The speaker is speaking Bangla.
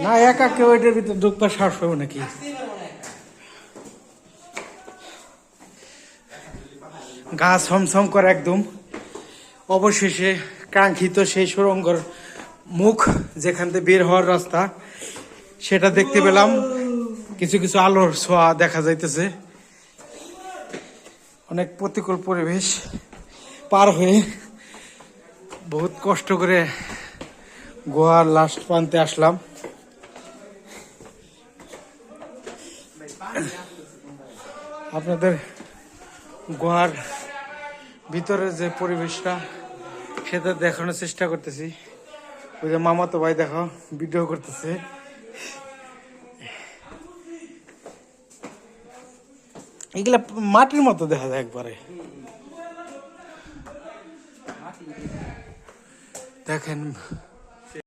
না একা কেউ এটার ভিতরে ঢুকবার সাহস পাবো নাকি? গা ছমছম করে একদম। অবশেষে কাঙ্ক্ষিত সেই সুড়ঙ্গর মুখ, যেখান থেকে বের হওয়ার রাস্তা, সেটা দেখতে পেলাম। কিছু কিছু আলোর ছোঁয়া দেখা যাইতেছে। অনেক প্রতিকূল পরিবেশ পার হয়ে বহুত কষ্ট করে গোয়ার লাস্ট প্রান্তে আসলাম। আপনাদের গোয়ার ভিতরে যে পরিবেশটা সেটা দেখানোর চেষ্টা করতেছি। ওই যে মামাতো ভাই দেখো ভিডিও করতেছে। এগুলা মাটির মতো দেখা যায় একবারে। দেখেন